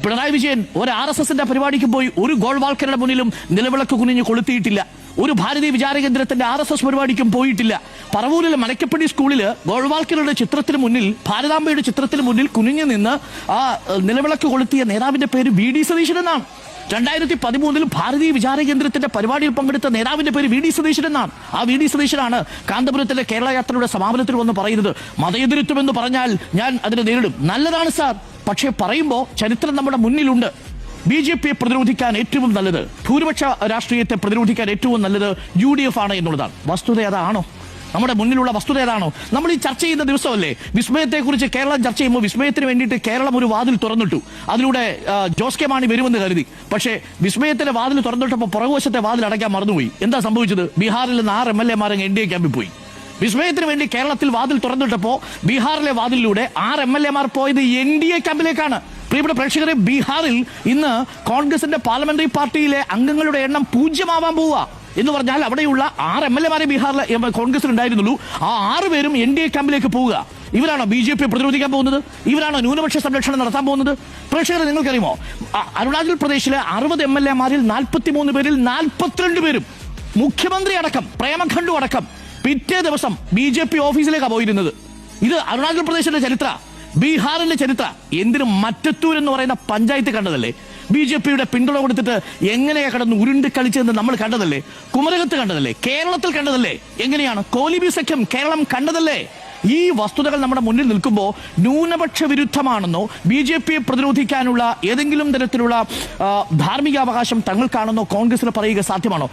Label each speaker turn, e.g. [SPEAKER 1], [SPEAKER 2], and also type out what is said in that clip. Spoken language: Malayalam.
[SPEAKER 1] പിണറായി വിജയൻ ഒരു RSSന്റെ പരിപാടിക്ക് പോയി ഒരു ഗോൾവാൾക്കറുടെ മുന്നിലും നിലവിളക്ക് കുനിഞ്ഞ് കൊളുത്തിയിട്ടില്ല. ഒരു ഭാരതീയ വിചാര കേന്ദ്രത്തിന്റെ RSS പരിപാടിക്കും പോയിട്ടില്ല. പറവൂരിലെ മലക്കപ്പള്ളി സ്കൂളില് ഗോൾവാൾക്കറുടെ ചിത്രത്തിന് മുന്നിൽ, ഭാരതാംബയുടെ ചിത്രത്തിന് മുന്നിൽ കുനിഞ്ഞു നിന്ന് ആ നിലവിളക്ക് കൊളുത്തിയ നേതാവിന്റെ പേര് VD സതീശൻ എന്നാണ്. 2013 ഭാരതീയ വിചാര കേന്ദ്രത്തിന്റെ പരിപാടിയിൽ പങ്കെടുത്ത നേതാവിന്റെ പേര് VD സതീശൻ എന്നാണ്. ആ VD സതീശനാണ് കാന്തപുരത്തിലെ കേരള യാത്രയുടെ സമാപനത്തിൽ വന്ന് പറയുന്നത്, മതേതരത്വം എന്ന് പറഞ്ഞാൽ ഞാൻ അതിനെ നേരിടും. നല്ലതാണ് സാർ, പക്ഷേ പറയുമ്പോൾ ചരിത്രം നമ്മുടെ മുന്നിലുണ്ട്. BJPയെ പ്രതിരോധിക്കാൻ ഏറ്റവും നല്ലത്, ഭൂരിപക്ഷ രാഷ്ട്രീയത്തെ പ്രതിരോധിക്കാൻ ഏറ്റവും നല്ലത് UDF ആണ് എന്നുള്ളതാണ്. വസ്തുത അതാണോ? നമ്മുടെ മുന്നിലുള്ള വസ്തുത ഏതാണോ? നമ്മൾ ഈ ചർച്ച ചെയ്യുന്ന ദിവസമല്ലേ വിസ്മയത്തെക്കുറിച്ച് കേരളം ചർച്ച ചെയ്യുമ്പോൾ വിസ്മയത്തിന് വേണ്ടിയിട്ട് കേരളം ഒരു വാതിൽ തുറന്നിട്ടു. അതിലൂടെ ജോസ് കെ മാണി വരുമെന്ന് കരുതി. പക്ഷേ വിസ്മയത്തിന്റെ വാതിൽ തുറന്നിട്ടപ്പോൾ പുറകുവശത്തെ വാതിൽ അടയ്ക്കാൻ മറന്നുപോയി. എന്താ സംഭവിച്ചത്? ബീഹാറിൽ നിന്ന് 6 MLA NDA ക്യാമ്പിൽ പോയി. വിസ്മയത്തിന് വേണ്ടി കേരളത്തിൽ വാതിൽ തുറന്നിട്ടപ്പോൾ ബീഹാറിലെ വാതിലിലൂടെ 6 MLA പോയത് NDA ക്യാമ്പിലേക്കാണ്. പ്രിയപ്പെട്ട പ്രേക്ഷകരെ, ബീഹാറിൽ ഇന്ന് കോൺഗ്രസിന്റെ പാർലമെന്ററി പാർട്ടിയിലെ അംഗങ്ങളുടെ എണ്ണം 0 പോവുക എന്ന് പറഞ്ഞാൽ അവിടെയുള്ള 6 MLA ബീഹാറിലെ കോൺഗ്രസിൽ ഉണ്ടായിരുന്നുള്ളൂ. ആ 6 പേരും NDA ക്യാമ്പിലേക്ക് പോവുക. ഇവരാണോ BJPയെ പ്രതിരോധിക്കാൻ പോകുന്നത്? ഇവരാണോ ന്യൂനപക്ഷ സംരക്ഷണം നടത്താൻ പോകുന്നത്? പ്രേക്ഷകരെ, നിങ്ങൾക്കറിയുമോ, അരുണാചൽ പ്രദേശിലെ 60 MLA 43 പേരിൽ 42 പേരും മുഖ്യമന്ത്രി അടക്കം, പ്രേമഖണ്ഡു അടക്കം പിറ്റേ ദിവസം BJP ഓഫീസിലേക്കാണ് പോയിരുന്നത്. ഇത് അരുണാചൽ പ്രദേശിന്റെ ചരിത്ര, ബീഹാറിന്റെ ചരിത്ര. എന്തിനും മറ്റത്തൂർ എന്ന് പറയുന്ന പഞ്ചായത്ത് കണ്ടതല്ലേ? BJPയുടെ പിന്തുണ കൊടുത്തിട്ട് എങ്ങനെയാ കിടന്ന് ഉരുണ്ട് കളിച്ചതെന്ന് നമ്മൾ കണ്ടതല്ലേ? കുമരകത്ത് കണ്ടതല്ലേ? കേരളത്തിൽ കണ്ടതല്ലേ? എങ്ങനെയാണ് കോലിബി സഖ്യം കേരളം കണ്ടതല്ലേ? ഈ വസ്തുതകൾ നമ്മുടെ മുന്നിൽ നിൽക്കുമ്പോൾ ന്യൂനപക്ഷ വിരുദ്ധമാണെന്നോ BJPയെ പ്രതിരോധിക്കാനുള്ള ഏതെങ്കിലും തരത്തിലുള്ള ധാർമ്മികാവകാശം തങ്ങൾക്കാണെന്നോ കോൺഗ്രസിന് പറയുക സാധ്യമാണോ?